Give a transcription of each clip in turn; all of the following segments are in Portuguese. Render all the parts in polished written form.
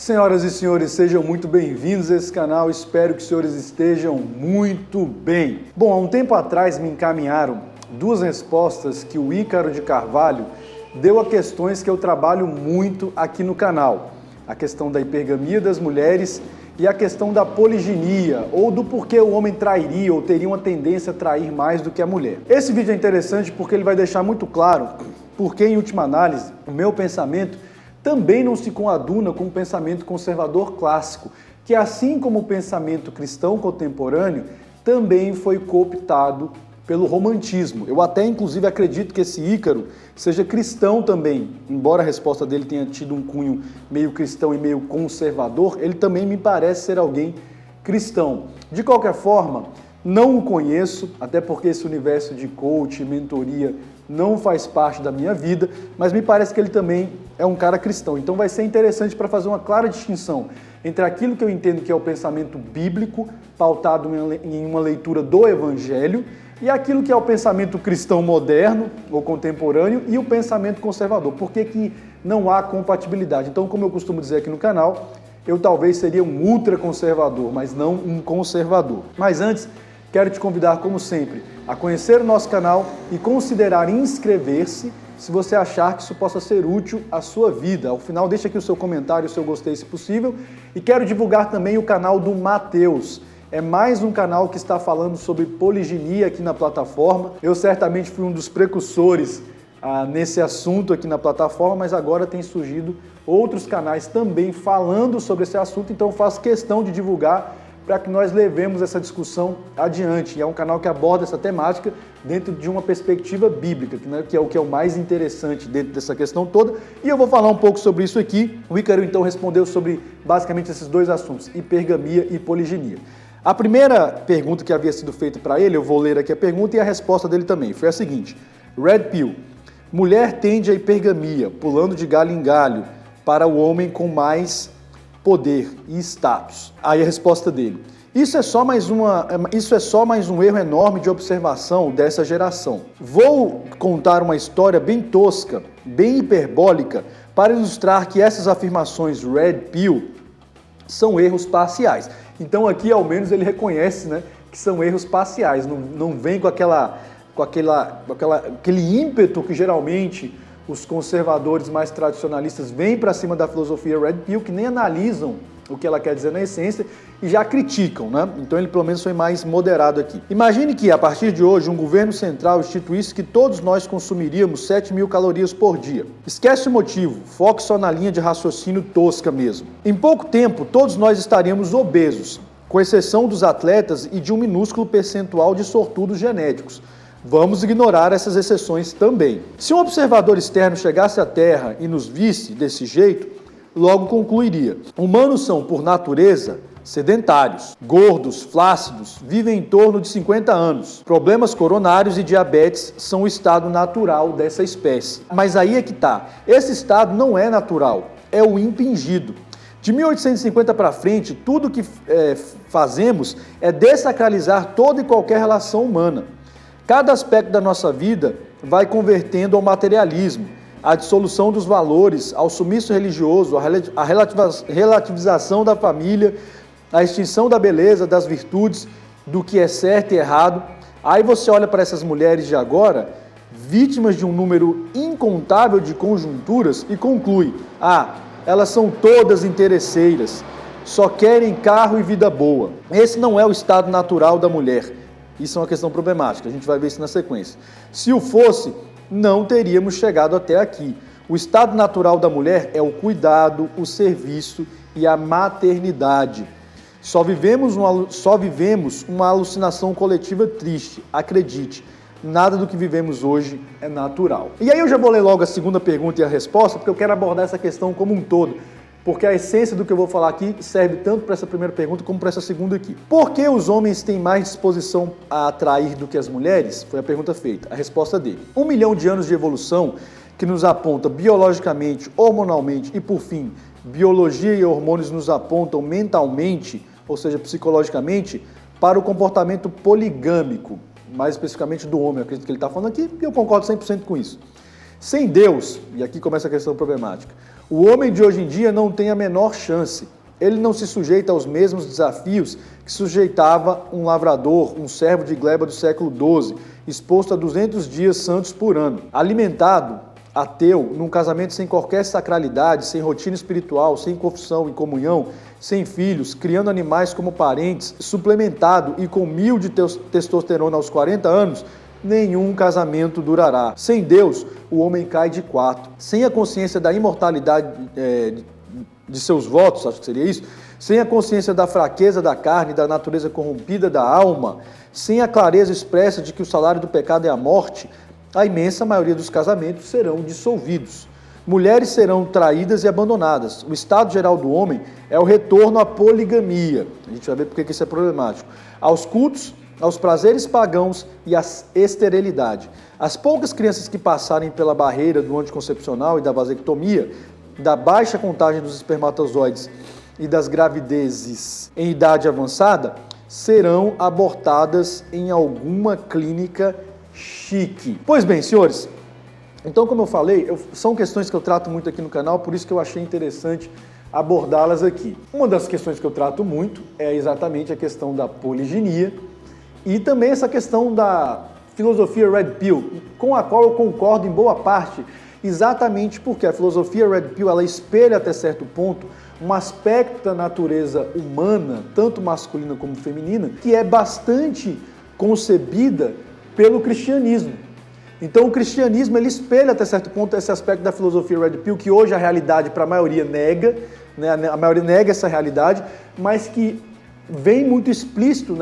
Senhoras e senhores, sejam muito bem-vindos a esse canal, espero que os senhores estejam muito bem. Bom, há um tempo atrás me encaminharam duas respostas que o Ícaro de Carvalho deu a questões que eu trabalho muito aqui no canal. A questão da hipergamia das mulheres e a questão da poliginia, ou do porquê o homem trairia ou teria uma tendência a trair mais do que a mulher. Esse vídeo é interessante porque ele vai deixar muito claro porque, em última análise, o meu pensamento também não se coaduna com o pensamento conservador clássico, que assim como o pensamento cristão contemporâneo, também foi cooptado pelo romantismo. Eu até, inclusive, acredito que esse Ícaro seja cristão também, embora a resposta dele tenha tido um cunho meio cristão e meio conservador, ele também me parece ser alguém cristão. De qualquer forma, não o conheço, até porque esse universo de coach, mentoria, não faz parte da minha vida, mas me parece que ele também é um cara cristão. Então vai ser interessante para fazer uma clara distinção entre aquilo que eu entendo que é o pensamento bíblico, pautado em uma leitura do Evangelho, e aquilo que é o pensamento cristão moderno ou contemporâneo e o pensamento conservador. Por que que não há compatibilidade? Então, como eu costumo dizer aqui no canal, eu talvez seria um ultraconservador, mas não um conservador. Mas antes, quero te convidar, como sempre, a conhecer o nosso canal e considerar inscrever-se se você achar que isso possa ser útil à sua vida. Ao final, deixa aqui o seu comentário, o seu gostei, se possível. E quero divulgar também o canal do Mateus. É mais um canal que está falando sobre poliginia aqui na plataforma. Eu certamente fui um dos precursores nesse assunto aqui na plataforma, mas agora tem surgido outros canais também falando sobre esse assunto, então faço questão de divulgar para que nós levemos essa discussão adiante. E é um canal que aborda essa temática dentro de uma perspectiva bíblica, que é o que é o mais interessante dentro dessa questão toda. E eu vou falar um pouco sobre isso aqui. O Ícaro então respondeu sobre basicamente esses dois assuntos, hipergamia e poliginia. A primeira pergunta que havia sido feita para ele, eu vou ler aqui a pergunta e a resposta dele também, foi a seguinte: Red Pill, mulher tende à hipergamia, pulando de galho em galho, para o homem com mais poder e status. Aí a resposta dele: isso é só mais um erro enorme de observação dessa geração. Vou contar uma história bem tosca, bem hiperbólica, para ilustrar que essas afirmações Red Pill são erros parciais. Então aqui ao menos ele reconhece, né, que são erros parciais, não vem com aquele ímpeto que geralmente os conservadores mais tradicionalistas vêm para cima da filosofia Red Pill, que nem analisam o que ela quer dizer na essência e já criticam, né? Então ele pelo menos foi mais moderado aqui. Imagine que a partir de hoje um governo central instituísse que todos nós consumiríamos 7.000 calorias por dia. Esquece o motivo, foque só na linha de raciocínio tosca mesmo. Em pouco tempo todos nós estaríamos obesos, com exceção dos atletas e de um minúsculo percentual de sortudos genéticos. Vamos ignorar essas exceções também. Se um observador externo chegasse à Terra e nos visse desse jeito, logo concluiria: humanos são, por natureza, sedentários, gordos, flácidos, vivem em torno de 50 anos. Problemas coronários e diabetes são o estado natural dessa espécie. Mas aí é que tá. Esse estado não é natural, é o impingido. De 1850 para frente, tudo que fazemos é desacralizar toda e qualquer relação humana. Cada aspecto da nossa vida vai convertendo ao materialismo, à dissolução dos valores, ao sumiço religioso, à relativização da família, à extinção da beleza, das virtudes, do que é certo e errado. Aí você olha para essas mulheres de agora, vítimas de um número incontável de conjunturas, e conclui: elas são todas interesseiras, só querem carro e vida boa. Esse não é o estado natural da mulher. Isso é uma questão problemática, a gente vai ver isso na sequência. Se o fosse, não teríamos chegado até aqui. O estado natural da mulher é o cuidado, o serviço e a maternidade. Só vivemos uma alucinação coletiva triste, acredite. Nada do que vivemos hoje é natural. E aí eu já vou ler logo a segunda pergunta e a resposta, porque eu quero abordar essa questão como um todo. Porque a essência do que eu vou falar aqui serve tanto para essa primeira pergunta como para essa segunda aqui. Por que os homens têm mais disposição a atrair do que as mulheres? Foi a pergunta feita. A resposta dele: 1 milhão de anos de evolução que nos aponta biologicamente, hormonalmente e, por fim, biologia e hormônios nos apontam mentalmente, ou seja, psicologicamente, para o comportamento poligâmico, mais especificamente do homem. Eu acredito que ele está falando aqui e eu concordo 100% com isso. Sem Deus, e aqui começa a questão problemática, O homem de hoje em dia não tem a menor chance. Ele não se sujeita aos mesmos desafios que sujeitava um lavrador, um servo de gleba do século XII, exposto a 200 dias santos por ano. Alimentado, ateu, num casamento sem qualquer sacralidade, sem rotina espiritual, sem confissão e comunhão, sem filhos, criando animais como parentes, suplementado e com 1000 de testosterona aos 40 anos, nenhum casamento durará. Sem Deus, o homem cai de 4. Sem a consciência da imortalidade de seus votos, acho que seria isso, sem a consciência da fraqueza da carne, da natureza corrompida da alma, sem a clareza expressa de que o salário do pecado é a morte, a imensa maioria dos casamentos serão dissolvidos. Mulheres serão traídas e abandonadas. O estado geral do homem é o retorno à poligamia. A gente vai ver porque isso é problemático. Aos cultos, aos prazeres pagãos e à esterilidade. As poucas crianças que passarem pela barreira do anticoncepcional e da vasectomia, da baixa contagem dos espermatozoides e das gravidezes em idade avançada, serão abortadas em alguma clínica chique. Pois bem, senhores, então como eu falei, são questões que eu trato muito aqui no canal, por isso que eu achei interessante abordá-las aqui. Uma das questões que eu trato muito é exatamente a questão da poliginia e também essa questão da filosofia Red Pill, com a qual eu concordo em boa parte, exatamente porque a filosofia Red Pill, ela espelha até certo ponto um aspecto da natureza humana, tanto masculina como feminina, que é bastante concebida pelo cristianismo. Então o cristianismo, ele espelha até certo ponto esse aspecto da filosofia Red Pill, que hoje a realidade para a maioria nega, né? A maioria nega essa realidade, mas que vem muito explícito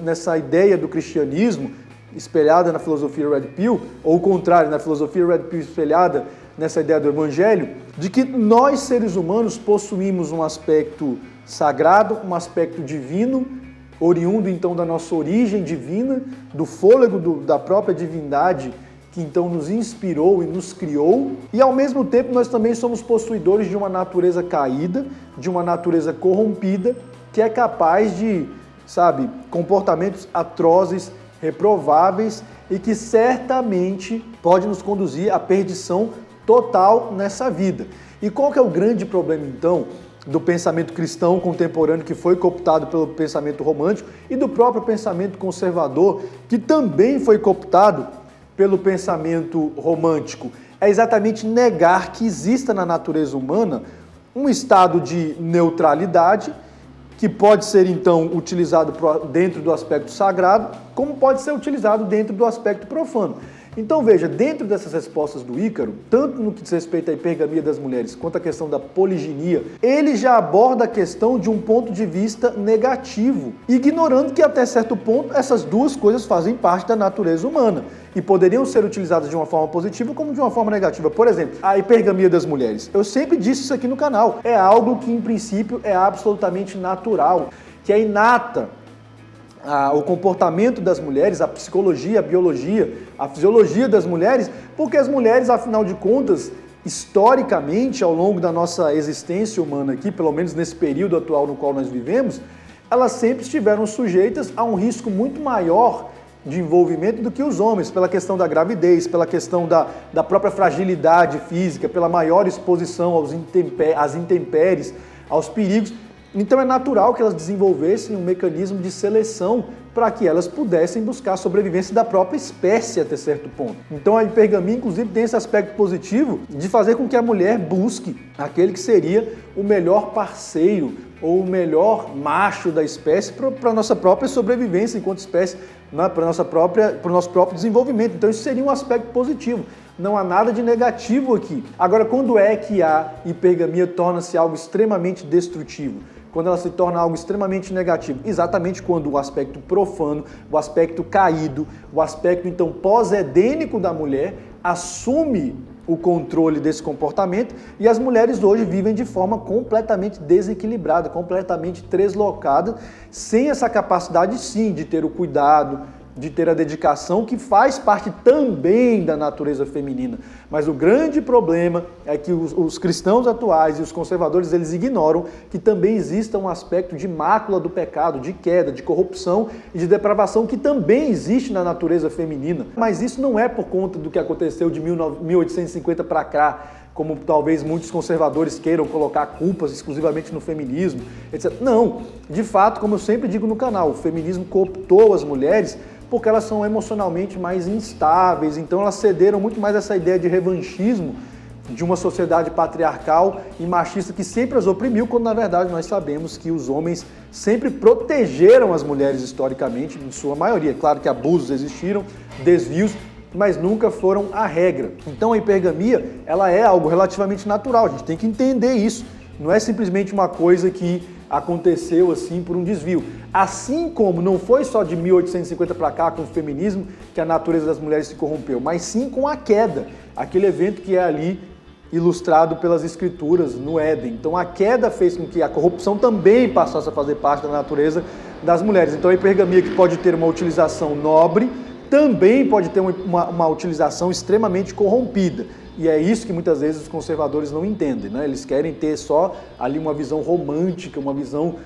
nessa ideia do cristianismo, espelhada na filosofia Red Pill, ou o contrário, na filosofia Red Pill espelhada nessa ideia do evangelho, de que nós seres humanos possuímos um aspecto sagrado, um aspecto divino, oriundo então da nossa origem divina, do fôlego da própria divindade que então nos inspirou e nos criou, e ao mesmo tempo nós também somos possuidores de uma natureza caída, de uma natureza corrompida, que é capaz de, comportamentos atrozes, reprováveis e que certamente pode nos conduzir à perdição total nessa vida. E qual que é o grande problema então do pensamento cristão contemporâneo que foi cooptado pelo pensamento romântico e do próprio pensamento conservador que também foi cooptado pelo pensamento romântico? É exatamente negar que exista na natureza humana um estado de neutralidade que pode ser, então, utilizado dentro do aspecto sagrado, como pode ser utilizado dentro do aspecto profano. Então, veja, dentro dessas respostas do Ícaro, tanto no que diz respeito à hipergamia das mulheres, quanto à questão da poliginia, ele já aborda a questão de um ponto de vista negativo, ignorando que, até certo ponto, essas duas coisas fazem parte da natureza humana e poderiam ser utilizadas de uma forma positiva como de uma forma negativa. Por exemplo, a hipergamia das mulheres. Eu sempre disse isso aqui no canal. É algo que, em princípio, é absolutamente natural, que é inata. O comportamento das mulheres, a psicologia, a biologia, a fisiologia das mulheres, porque as mulheres, afinal de contas, historicamente, ao longo da nossa existência humana aqui, pelo menos nesse período atual no qual nós vivemos, elas sempre estiveram sujeitas a um risco muito maior de envolvimento do que os homens, pela questão da gravidez, pela questão da própria fragilidade física, pela maior exposição às intempéries, aos perigos. Então é natural que elas desenvolvessem um mecanismo de seleção para que elas pudessem buscar a sobrevivência da própria espécie até certo ponto. Então a hipergamia, inclusive, tem esse aspecto positivo de fazer com que a mulher busque aquele que seria o melhor parceiro ou o melhor macho da espécie para a nossa própria sobrevivência enquanto espécie, né, para o nosso próprio desenvolvimento. Então isso seria um aspecto positivo. Não há nada de negativo aqui. Agora, quando é que a hipergamia torna-se algo extremamente destrutivo? Quando ela se torna algo extremamente negativo? Exatamente quando o aspecto profano, o aspecto caído, o aspecto então pós-edênico da mulher assume o controle desse comportamento e as mulheres hoje vivem de forma completamente desequilibrada, completamente deslocada, sem essa capacidade sim de ter o cuidado, de ter a dedicação que faz parte também da natureza feminina. Mas o grande problema é que os cristãos atuais e os conservadores, eles ignoram que também exista um aspecto de mácula do pecado, de queda, de corrupção e de depravação que também existe na natureza feminina. Mas isso não é por conta do que aconteceu de 1850 para cá, como talvez muitos conservadores queiram colocar culpas exclusivamente no feminismo, etc. Não, de fato, como eu sempre digo no canal, o feminismo cooptou as mulheres porque elas são emocionalmente mais instáveis, então elas cederam muito mais essa ideia de revanchismo de uma sociedade patriarcal e machista que sempre as oprimiu, quando na verdade nós sabemos que os homens sempre protegeram as mulheres historicamente, em sua maioria. Claro que abusos existiram, desvios, mas nunca foram a regra. Então a hipergamia, ela é algo relativamente natural, a gente tem que entender isso. Não é simplesmente uma coisa que aconteceu assim por um desvio. Assim como não foi só de 1850 para cá com o feminismo que a natureza das mulheres se corrompeu, mas sim com a queda, aquele evento que é ali ilustrado pelas escrituras no Éden. Então a queda fez com que a corrupção também passasse a fazer parte da natureza das mulheres. Então a hipergamia, que pode ter uma utilização nobre, também pode ter uma utilização extremamente corrompida. E é isso que muitas vezes os conservadores não entendem, né? Eles querem ter só ali uma visão romântica, uma visão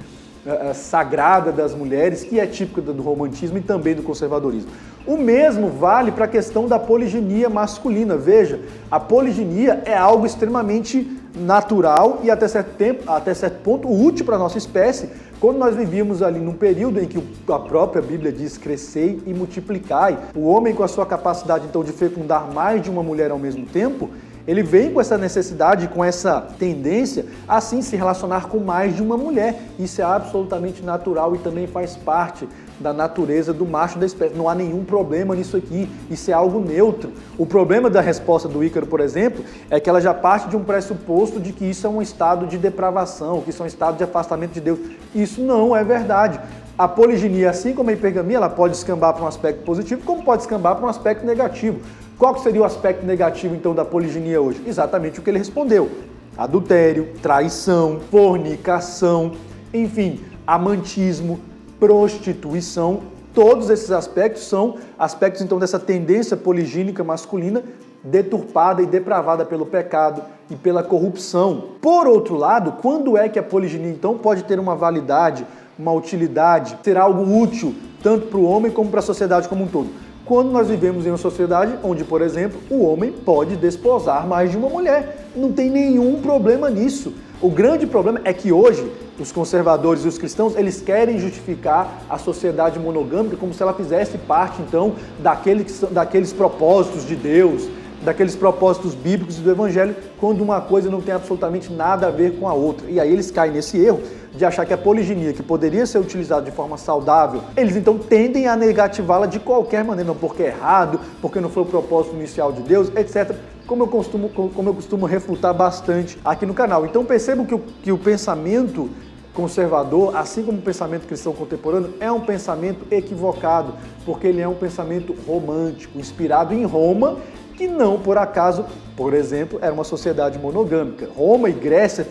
sagrada das mulheres, que é típica do romantismo e também do conservadorismo. O mesmo vale para a questão da poliginia masculina. Veja, a poliginia é algo extremamente natural e até certo ponto útil para a nossa espécie, quando nós vivíamos ali num período em que a própria Bíblia diz: crescei e multiplicai. O homem, com a sua capacidade então de fecundar mais de uma mulher ao mesmo tempo, ele vem com essa necessidade, com essa tendência a sim se relacionar com mais de uma mulher. Isso é absolutamente natural e também faz parte da natureza do macho da espécie. Não há nenhum problema nisso aqui, isso é algo neutro. O problema da resposta do Ícaro, por exemplo, é que ela já parte de um pressuposto de que isso é um estado de depravação, que isso é um estado de afastamento de Deus. Isso não é verdade. A poliginia, assim como a hipergamia, ela pode escambar para um aspecto positivo, como pode escambar para um aspecto negativo. Qual que seria o aspecto negativo, então, da poliginia hoje? Exatamente o que ele respondeu: adultério, traição, fornicação, enfim, amantismo, prostituição. Todos esses aspectos são aspectos, então, dessa tendência poligínica masculina deturpada e depravada pelo pecado e pela corrupção. Por outro lado, quando é que a poliginia, então, pode ter uma validade, uma utilidade, ser algo útil tanto para o homem como para a sociedade como um todo? Quando nós vivemos em uma sociedade onde, por exemplo, o homem pode desposar mais de uma mulher. Não tem nenhum problema nisso. O grande problema é que hoje os conservadores e os cristãos, eles querem justificar a sociedade monogâmica como se ela fizesse parte, então, daqueles propósitos de Deus, daqueles propósitos bíblicos do Evangelho, quando uma coisa não tem absolutamente nada a ver com a outra. E aí eles caem nesse erro de achar que a poliginia, que poderia ser utilizada de forma saudável, eles então tendem a negativá-la de qualquer maneira, não porque é errado, porque não foi o propósito inicial de Deus, etc., como eu costumo refutar bastante aqui no canal. Então percebam que o pensamento conservador, assim como o pensamento cristão contemporâneo, é um pensamento equivocado, porque ele é um pensamento romântico, inspirado em Roma, que não por acaso, por exemplo, era uma sociedade monogâmica. Roma e Grécia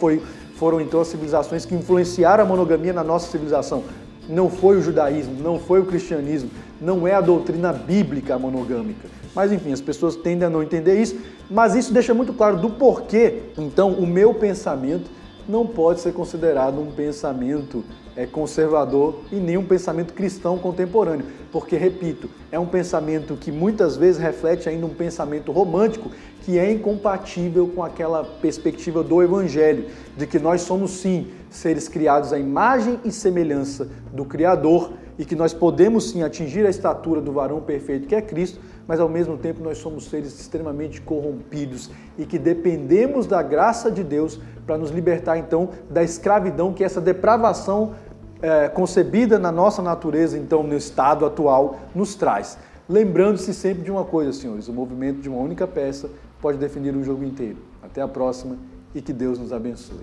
foram então as civilizações que influenciaram a monogamia na nossa civilização. Não foi o judaísmo, não foi o cristianismo, não é a doutrina bíblica monogâmica. Mas enfim, as pessoas tendem a não entender isso, mas isso deixa muito claro do porquê. Então, o meu pensamento não pode ser considerado um pensamento conservador e nem um pensamento cristão contemporâneo, porque, repito, é um pensamento que muitas vezes reflete ainda um pensamento romântico que é incompatível com aquela perspectiva do Evangelho, de que nós somos sim seres criados à imagem e semelhança do Criador e que nós podemos sim atingir a estatura do varão perfeito que é Cristo, mas ao mesmo tempo nós somos seres extremamente corrompidos e que dependemos da graça de Deus para nos libertar então da escravidão que essa depravação concebida na nossa natureza, então no estado atual, nos traz. Lembrando-se sempre de uma coisa, senhores: o movimento de uma única peça pode definir um jogo inteiro. Até a próxima e que Deus nos abençoe.